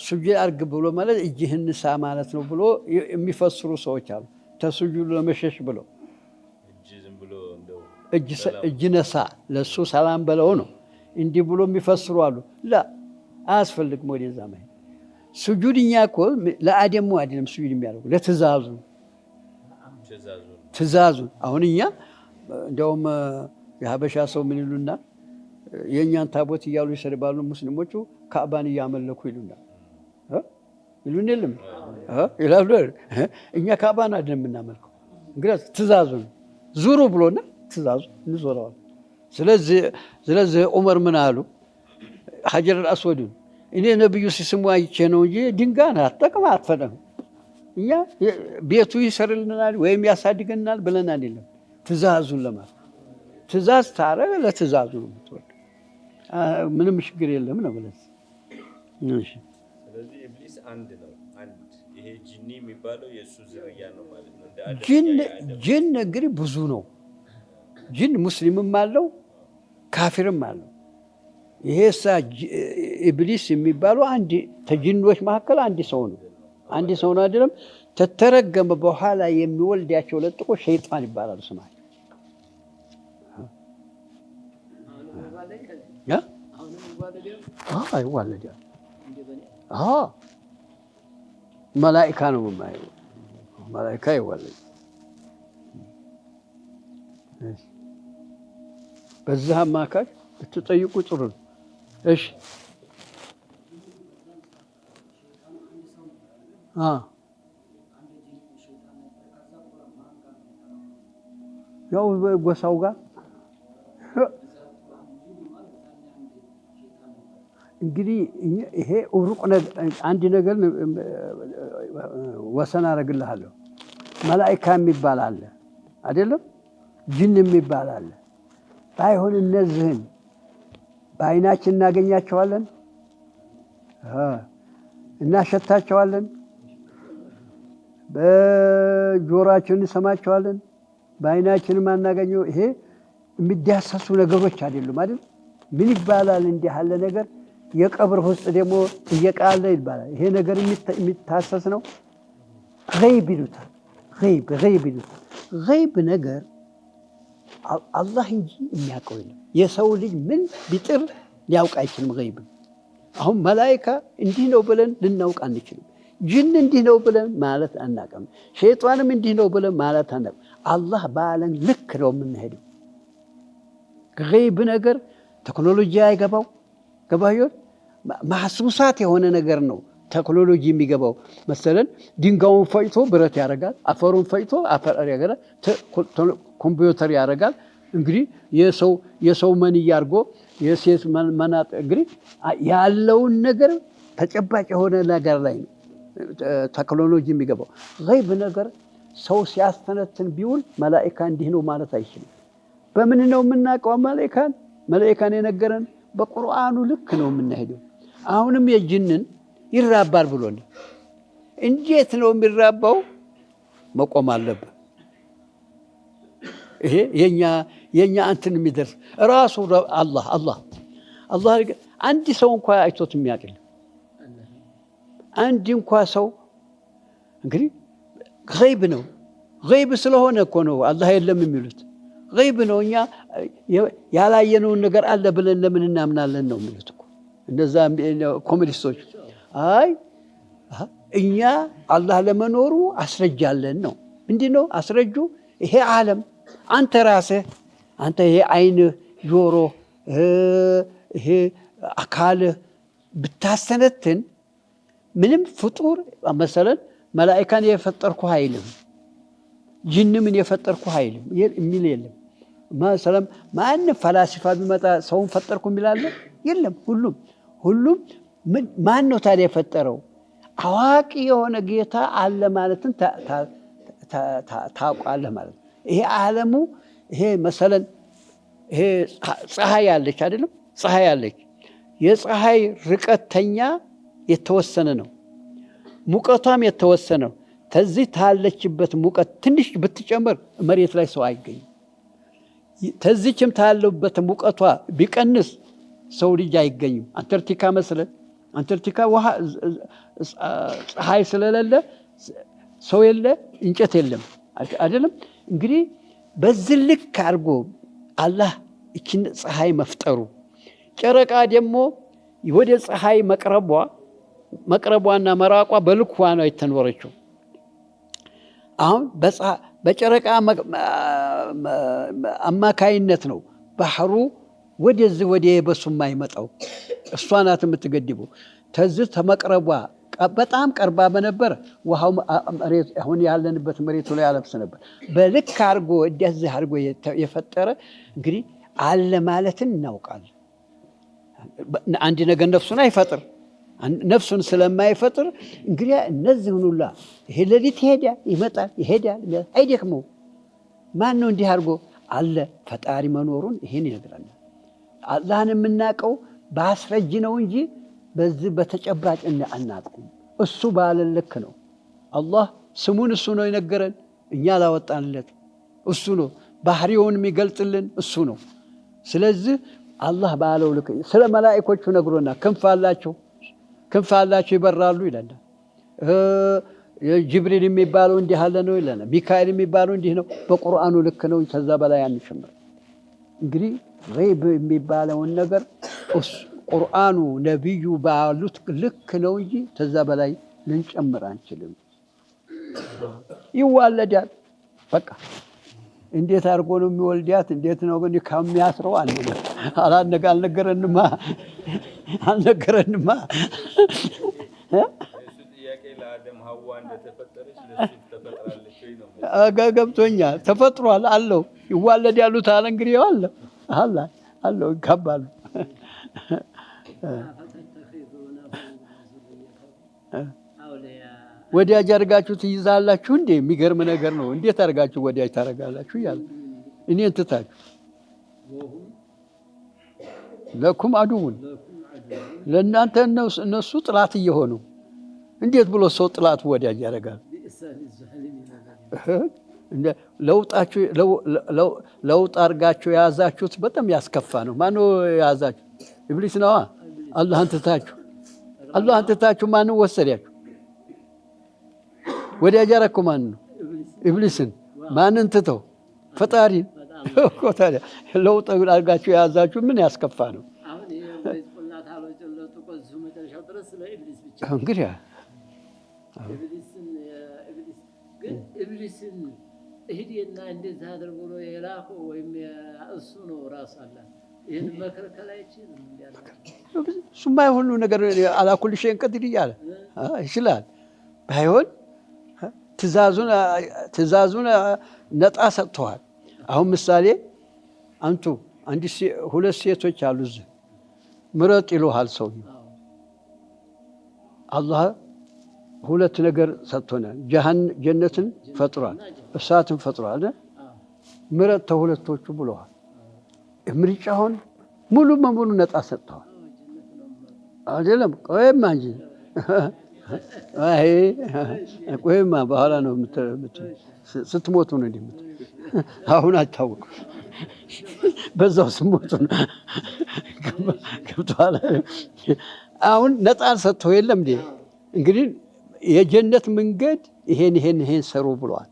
ስጁድ አርግ ብሎ ማለት እጅህን ንሳ ማለት ነው ብሎ የሚፈስሩ ሰዎች አሉ። ተስጁድ ለመሸሽ ብለው እጅ ነሳ ለሱ ሰላም በለው ነው እንዲህ ብሎ የሚፈስሩ አሉ። ላ አያስፈልግም ወደዛ መሄድ። ስጁድ እኛ እኮ ለአደሙ አይደለም ስጁድ የሚያደርጉ ለትእዛዙ። አሁን እኛ እንደውም የሀበሻ ሰው ምን ይሉና የእኛን ታቦት እያሉ ይሰድባሉ ሙስሊሞቹ ካዕባን እያመለኩ ይሉናል ይሉን የለም ይላሉ። እኛ ካዕባን አይደለም የምናመልከው እንግዲህ ትእዛዙ ነው ዙሩ ብሎና ትእዛዙ እንዞረዋል። ስለዚህ ዑመር ምን አሉ ሐጀር አልአስወድን እኔ ነብዩ ሲስሙ አይቼ ነው እንጂ ድንጋይን አትጠቅም አትፈጠም እኛ ቤቱ ይሰርልናል ወይም ያሳድገናል ብለን አይደለም ትእዛዙን ለማለት ትእዛዝ ታረገ ለትእዛዙ ነው የምትወድ ምንም ችግር የለም ነው ብለህ እሺ። ስለዚህ ኢብሊስ አንድ ነው አንድ ይሄ ጂኒ የሚባለው የሱ ዝርያ ነው ማለት ነው። እንደ ጂን እንግዲህ ብዙ ነው። ጂን ሙስሊምም አለው ካፊርም አለው። ይሄሳ ኢብሊስ የሚባለው አንድ ተጂኖች መካከል አንድ ሰው ነው። አንድ ሰው ነው አይደለም። ተተረገመ በኋላ የሚወልዳቸው ለጥቆ ሸይጣን ይባላል ስማቸው። ያ አይዋለዳል። መላኢካ ነው የማየው። መላኢካ ይዋለድ። በዛ አማካይ ብትጠይቁ ጥሩ ነው። እሺ ያው ጎሳው ጋር እንግዲህ ይሄ ሩቅ አንድ ነገር ወሰን አደርግልሃለሁ። መላኢካ የሚባል አለ አይደለም? ጅን የሚባል አለ። ባይሆን እነዚህን በአይናችን እናገኛቸዋለን፣ እናሸታቸዋለን፣ በጆሮአችን እንሰማቸዋለን፣ በአይናችን ማናገኘው ይሄ የሚዳሰሱ ነገሮች አይደሉም አይደል? ምን ይባላል እንዲህ ያለ ነገር? የቀብር ውስጥ ደግሞ እየቃለ ይባላል። ይሄ ነገር የሚታሰስ ነው። ገይብ ይሉታል። ገይብ ይሉታል። ገይብ ነገር አላህ እንጂ የሚያውቀው የለም። የሰው ልጅ ምን ቢጥር ሊያውቅ አይችልም ገይብ። አሁን መላኢካ እንዲህ ነው ብለን ልናውቅ አንችልም። ጅን እንዲህ ነው ብለን ማለት አናውቅም። ሸይጣንም እንዲህ ነው ብለን ማለት አናውቅም። አላህ ባለን ልክ ነው የምንሄደው። ገይብ ነገር ቴክኖሎጂ አይገባው ገባዮት ማህሱሳት የሆነ ነገር ነው ቴክኖሎጂ የሚገባው። መሰለን ድንጋዩን ፈጭቶ ብረት ያደርጋል፣ አፈሩን ፈጭቶ አፈር ያደርጋል፣ ኮምፒውተር ያደርጋል። እንግዲህ የሰው መን ያርጎ የሴት መናጥ እንግዲህ ያለውን ነገር ተጨባጭ የሆነ ነገር ላይ ነው ቴክኖሎጂ የሚገባው። ገይብ ነገር ሰው ሲያስተነትን ቢውል መላኢካ እንዲህ ነው ማለት አይችልም። በምን ነው የምናውቀው መላኢካን? መላኢካን የነገረን በቁርአኑ ልክ ነው የምንሄደው። አሁንም የጅንን ይራባል ብሎን እንዴት ነው የሚራባው? መቆም አለበት። ይሄ የኛ እንትን የሚደርስ ራሱ አላህ አንድ ሰው እንኳን አይቶት የሚያውቅ አንድ እንኳን ሰው እንግዲህ ገይብ ነው። ገይብ ስለሆነ እኮ ነው አላህ የለም የሚሉት። ገይብ ነው። እኛ ያላየነውን ነገር አለ ብለን ለምን እናምናለን ነው የሚሉት እኮ እነዛ ኮሙኒስቶች። አይ እኛ አላህ ለመኖሩ አስረጃለን ነው። ምንድን ነው አስረጁ? ይሄ ዓለም አንተ ራስህ አንተ ይሄ አይንህ፣ ጆሮ፣ ይሄ አካልህ ብታስተነትን ምንም ፍጡር መሰለን መላኢካን የፈጠርኩ አይልም፣ ጅንምን የፈጠርኩ አይልም የሚል የለም። መሰለም ማንም ፈላስፋ ቢመጣ ሰውን ፈጠርኩ የሚላለ የለም። ሁሉም ማን ነው ታዲያ የፈጠረው? አዋቂ የሆነ ጌታ አለ ማለትን ታውቃለህ ማለት ነው። ይሄ ዓለሙ ይሄ መሰለን ይሄ ፀሐይ ያለች አይደለም? ፀሐይ ያለች የፀሐይ ርቀተኛ የተወሰነ ነው፣ ሙቀቷም የተወሰነ ነው። ተዚህ ታለችበት ሙቀት ትንሽ ብትጨምር መሬት ላይ ሰው አይገኝም። ተዚህም ታለበት ሙቀቷ ቢቀንስ ሰው ልጅ አይገኝም። አንታርክቲካ መስለን አንታርክቲካ ውሃ ፀሐይ ስለሌለ ሰው የለ፣ እንጨት የለም አይደለም? እንግዲህ በዚህ ልክ አድርጎ አላህ እቺን ፀሐይ መፍጠሩ፣ ጨረቃ ደግሞ ወደ ፀሐይ መቅረቧና መራቋ በልኳ ነው የተኖረችው። አሁን በጨረቃ አማካይነት ነው ባህሩ ወደዚህ ወደ የበሱ የማይመጣው። እሷ ናት የምትገድበው። ተዝህ ተመቅረቧ በጣም ቀርባ በነበር ውሃው መሬት አሁን ያለንበት መሬቱ ላይ ያለብስ ነበር። በልክ አድርጎ እንደዚህ አድርጎ የፈጠረ እንግዲህ አለ ማለትን እናውቃለን። አንድ ነገር ነፍሱን አይፈጥር፣ ነፍሱን ስለማይፈጥር እንግዲህ እነዚህን ሁላ ይሄ ሌሊት ይሄዳል ይመጣል ይሄዳል አይደክመው። ማን ነው እንዲህ አድርጎ አለ ፈጣሪ መኖሩን ይሄን ይነግረናል። አላህን የምናውቀው በአስረጅ ነው እንጂ በዚህ በተጨባጭ አናውቅም። እሱ ባለን ልክ ነው። አላህ ስሙን እሱ ነው የነገረን፣ እኛ ላወጣንለት እሱ ነው። ባህሪውን የሚገልጥልን እሱ ነው። ስለዚህ አላህ ባለው ልክ ስለ መላእክቶቹ ነግሮና ክንፍ አላቸው ይበራሉ ይላል። ጅብሪል የሚባለው እንዲህ አለ ነው ይላል። ሚካኤል የሚባለው እንዲህ ነው። በቁርአኑ ልክ ነው። ከዛ በላይ አንጨምር። እንግዲህ ገይብ የሚባለውን ነገር ቁርአኑ ነቢዩ ባሉት ልክ ነው እንጂ ከዛ በላይ ልንጨምር አንችልም። ይዋለዳል በቃ እንዴት አድርጎ ነው የሚወልዳት? እንዴት ነው ግን ከሚያስረው አልነገረንማ። ገብቶኛል። ተፈጥሯል አለው ይዋለድ ያሉት አለ እንግዲህ አለው ይጋባሉ። ወዳጅ አድርጋችሁ ትይዛላችሁ እንዴ? የሚገርም ነገር ነው። እንዴት አድርጋችሁ ወዳጅ ታደርጋላችሁ እያለ እኔን ትታችሁ ለኩም አዱውን ለእናንተ እነሱ ጥላት እየሆኑ እንዴት ብሎ ሰው ጥላት ወዳጅ ያደርጋል? ለውጥ አድርጋችሁ የያዛችሁት በጣም ያስከፋ ነው። ማነው የያዛችሁ? ኢብሊስ ነዋ። አላህን ትታችሁ ማንን ወሰዳችሁ? ወዳጅ ያደረኩ ማን ነው? ኢብሊስን። ማንን ትተው? ፈጣሪን። ታዲያ ለውጥ አድርጋችሁ የያዛችሁ ምን ያስከፋ ነው? እንግዲህ ኢብሊስን እህዴና እንደዛ አድርጎ ነው የላከው ወይም እሱ ነው ራስ አለ። ይሄን መከልከል አይችልም። እሱማ ሁሉ ነገር አላኩል ሸይን ቀዲር እያለ ይችላል። ባይሆን ትእዛዙን ነጣ ሰጥተዋል። አሁን ምሳሌ አንቱ ሁለት ሴቶች አሉ እዚህ ምረጥ ይሉሃል ሰው። አላህ ሁለት ነገር ሰጥቶናል። ጀነትን ፈጥሯል፣ እሳትን ፈጥሯል። ምረጥ ተሁለቶቹ ብለዋል። ምርጫውን ሙሉ በሙሉ ነጣ ሰጥተዋል። አይደለም ቆይማ እንጂ ቆይማ በኋላ ነው ስትሞቱ ነው እንዴ? አሁን አታውቁም። በዛው ስሞቱ ነው ገብቷል። አሁን ነጣ ሰጥተው የለም እንዴ? እንግዲህ የጀነት መንገድ ይሄን ሰሩ ብለዋል።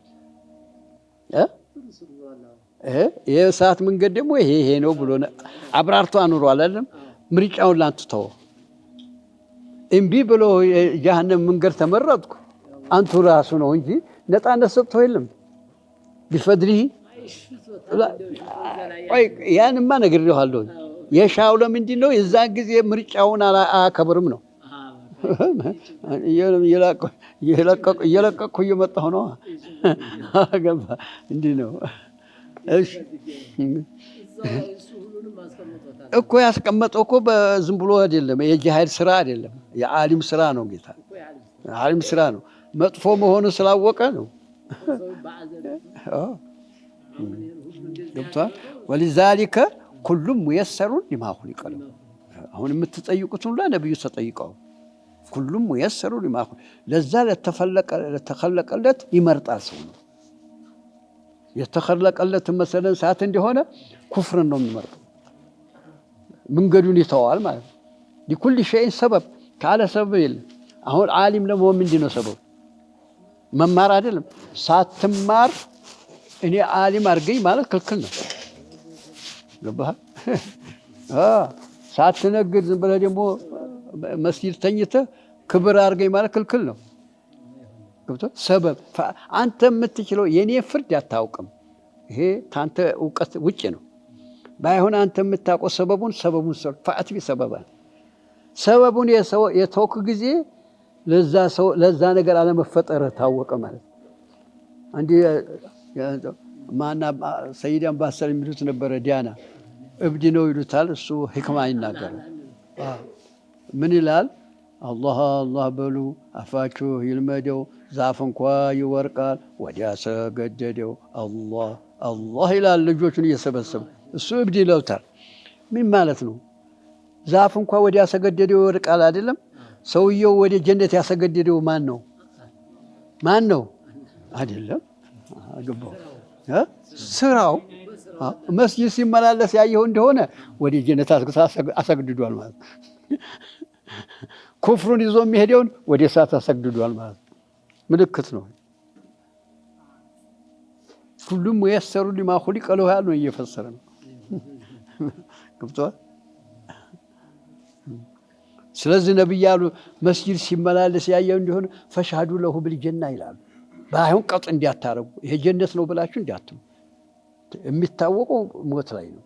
የእሳት መንገድ ደግሞ ይሄ ነው ብሎ አብራርቶ አኑሯል አይደለም? ምርጫውን ላንተ ተወው። እምቢ ብሎ የጀሃነም መንገድ ተመረጥኩ አንቱ ራሱ ነው እንጂ ነጣነት ሰጥተው የለም። ቢፈድሪህ ያንማ ነግሬዋለሁ። የሻው ለምንድን ነው የዛን ጊዜ ምርጫውን አያከብርም ነው። እየለቀቅኩ እየመጣሁ ነው። ገባ እንዲህ ነው እኮ ያስቀመጠው እኮ በዝም ብሎ አይደለም። የጂሃድ ስራ አይደለም፣ የዓሊም ስራ ነው። ጌታ ዓሊም ስራ ነው። መጥፎ መሆኑ ስላወቀ ነው። ገብቷል። ወሊዛሊከ ኩሉም ሙየሰሩን ሊማ ኹሊቀ ለሁ። አሁን የምትጠይቁትን ሁሉ ነብዩ ተጠይቀው ኩሉም ሙየሰሩን ሊማ ለዛ ለተኸለቀለት ይመርጣል ሰው ነው። የተኸለቀለት መሰለን ሰዓት እንደሆነ ኩፍርን ነው የሚመርጠው። መንገዱን ይተዋል ማለት ነው። لكل شيء ሰበብ ካለ ሰበብ የለም። አሁን ዓሊም ለመሆን ምንድን ነው ሰበብ? መማር አይደለም። ሳትማር እኔ ዓሊም አድርገኝ ማለት ክልክል ነው። ገባህ? ሳትነግድ ዝም ብለህ ደግሞ መስጊድ ተኝተህ ክብር አድርገኝ ማለት ክልክል ነው። ሰበብ አንተ የምትችለው የኔ ፍርድ አታውቅም። ይሄ ታንተ እውቀት ውጭ ነው። ባይሆን አንተ የምታውቀው ሰበቡን ፈአት ቢሰበባ ሰበቡን የተወክ ጊዜ ለዛ ነገር አለመፈጠር ታወቀ ማለት ነው። አንዲ ማና ሰይድ አምባሰል የሚሉት ነበረ ዲያና እብድ ነው ይሉታል። እሱ ህክማ ይናገራል። ምን ይላል? አላህ አላህ በሉ አፋችሁ ይልመደው ዛፍ እንኳ ይወርቃል ወዲያ ሰገደደው አላህ አላህ ይላል ልጆቹን እየሰበሰበ። እሱ እብድ ይለውታል። ምን ማለት ነው? ዛፍ እንኳ ወዲያ ሰገደደው ይወርቃል አይደለም? ሰውየው ወደ ጀነት ያሰገደደው ማን ነው? ማን ነው? አይደለም አገባው ስራው። መስጂድ ሲመላለስ ያየው እንደሆነ ወደ ጀነት አሰግድዷል ማለት ነው። ኩፍሩን ይዞ የሚሄደውን ወደ እሳት አሰግድዷል ማለት ነው። ምልክት ነው። ሁሉም ሙየሰሩ ሊማ ኹሊቀ ለሁ ያለው እየፈሰረ ነው። ገብቶሃል? ስለዚህ ነብይ ያሉ መስጂድ ሲመላለስ ያየው እንደሆነ ፈሻዱ ለሁ ቢልጀና ይላሉ። ባይሆን ቀጥ እንዲያታረጉ ይሄ ጀነት ነው ብላችሁ እንዲያትሙ። የሚታወቀው ሞት ላይ ነው።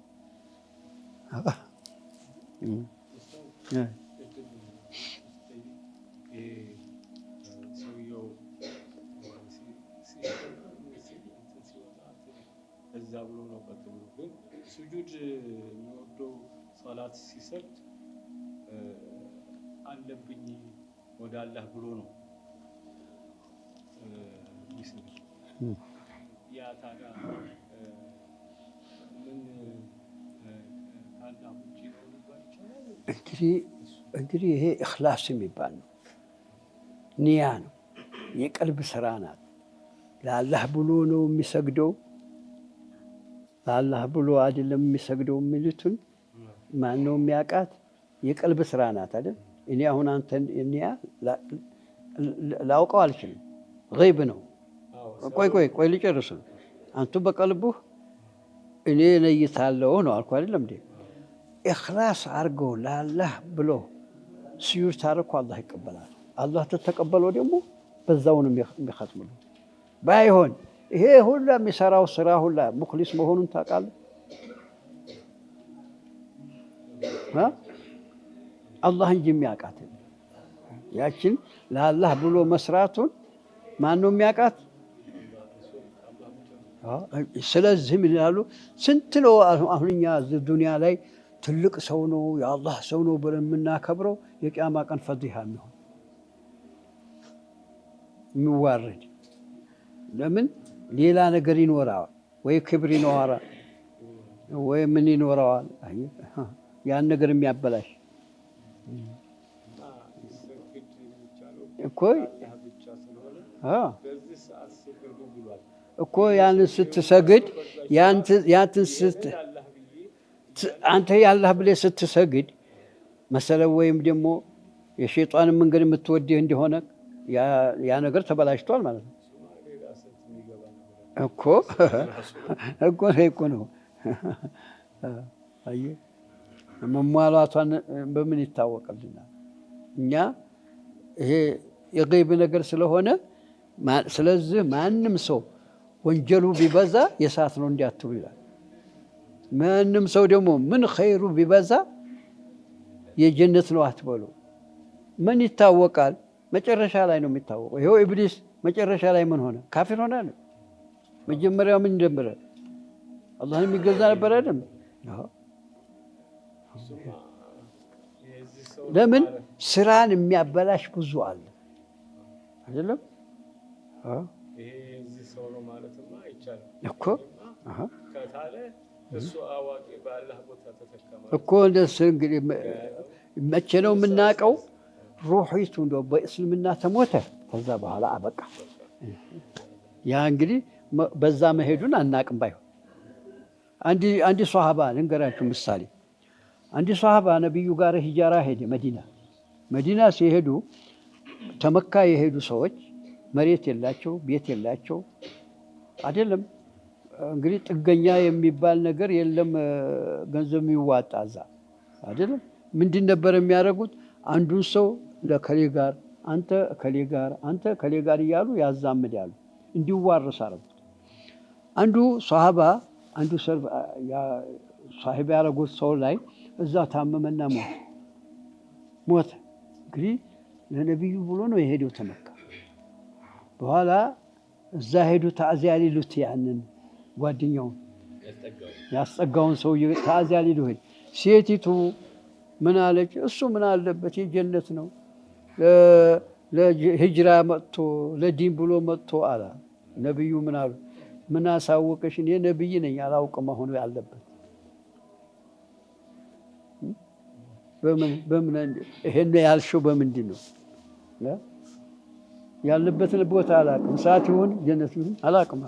እዛ ብሎ ነው ቀጥሎ ግን ሱጁድ የሚወደው ሶላት ሲሰግድ አለብኝ ወደ አላህ ብሎ ነው ይሰግድ። ያ ታዲያ ምን ካላህ ውጪ ነው ሊባል ይችላል? እንግዲህ ይሄ ኢኽላስ የሚባል ነው። ኒያ ነው፣ የቀልብ ስራ ናት። ለአላህ ብሎ ነው የሚሰግደው። ለአላህ ብሎ አይደለም የሚሰግደው የሚሉትን ማን ነው የሚያውቃት? የቀልብ ስራ ናት አይደል? እኔ አሁን አንተን ኒያ ላውቀው አልችልም፣ ገይብ ነው። ቆይ ልጨርስ። አንቱ በቀልቡህ እኔ ነይታለሁ ነው አልኩ አይደለም እንዴ? ኢኽላስ አድርገው ለአላህ ብሎ ስዩድ ታረኩ አላህ ይቀበላል። አላህ ተተቀበለው ደግሞ በዛው ነው የሚኸትምልህ። ባይሆን ይሄ ሁላ የሚሰራው ስራ ሁላ ሙኽሊስ መሆኑን ታውቃለህ? አላህ እንጂ የሚያውቃት ያችን ለአላህ ብሎ መስራቱን ማን ነው የሚያውቃት? ስለዚህ ምን ይላሉ? ስንት ነው አሁን እኛ ዱንያ ላይ ትልቅ ሰው ነው የአላህ ሰው ነው ብለን የምናከብረው የቂያማ ቀን ፈዲሃ የሚሆን የሚዋረድ። ለምን? ሌላ ነገር ይኖረዋል፣ ወይ ክብር ይኖረዋል፣ ወይ ምን ይኖረዋል። ያን ነገር የሚያበላሽ እኮ ያን ስትሰግድ አንተ ያላህ ብለህ ስትሰግድ መሰለው ወይም ደግሞ የሸይጣንን መንገድ የምትወድህ እንደሆነ ያ ነገር ተበላሽቷል ማለት ነው እኮ ነው። አየህ መሟላቷን በምን ይታወቅልናል? እኛ ይሄ የገይብ ነገር ስለሆነ ስለዚህ ማንም ሰው ወንጀሉ ቢበዛ የእሳት ነው እንዲያትሉ ይላል። ማንም ሰው ደግሞ ምን ኸይሩ ቢበዛ የጀነት ነው አትበሉ። ምን ይታወቃል? መጨረሻ ላይ ነው የሚታወቀው። ይኸው ኢብሊስ መጨረሻ ላይ ምን ሆነ? ካፊር ሆነ። መጀመሪያው ምን ጀመረ? አላህን የሚገዛ ነበር አይደል? ለምን ስራን የሚያበላሽ ብዙ አለ አይደለም? ይሄ እዚህ ሰው ነው ማለትማ አይቻልም እኮ ከታለ እሱ አዋቂ በአላህ ቦታ ተተከማ እኮ እንደሱ። እንግዲህ መቼ ነው የምናውቀው? ሩሂቱ እንደው በእስልምና ተሞተ ከዛ በኋላ አበቃ። ያ እንግዲህ በዛ መሄዱን አናቅም። ባይሆን አንዲ ሷሃባ ልንገራችሁ ምሳሌ። አንዲ ሷሃባ ነብዩ ጋር ሂጃራ ሄደ መዲና ሲሄዱ ተመካ የሄዱ ሰዎች መሬት የላቸው ቤት የላቸው አይደለም። እንግዲህ ጥገኛ የሚባል ነገር የለም። ገንዘብ የሚዋጣ እዛ አይደለም። ምንድን ነበር የሚያደርጉት? አንዱን ሰው ለከሌ ጋር አንተ ከሌ ጋር እያሉ ያዛምዳሉ። እንዲዋረስ አረጉት። አንዱ ሷሃባ አንዱ ሳሂባ ያረጉት ሰው ላይ እዛ ታመመና ሞተ። እንግዲህ ለነቢዩ ብሎ ነው የሄደው ተመካ። በኋላ እዛ ሄዱ ታዚያ ሊሉት ያንን ጓደኛውን ያስጠጋውን ሰው ታዚያ ሊሉ ሄዱ። ሴቲቱ ምን አለች? እሱ ምን አለበት የጀነት ነው ለሂጅራ መጥቶ ለዲን ብሎ መጥቶ አለ። ነብዩ ምን አሉ? ምን አሳወቀሽ? እኔ ነብይ ነኝ አላውቅም አሁን ያለበት በምን ይሄን ያልሽው በምንድን ነው? ያለበትን ቦታ አላውቅም፣ እሳት ይሁን ጀነት ይሁን አላውቅም።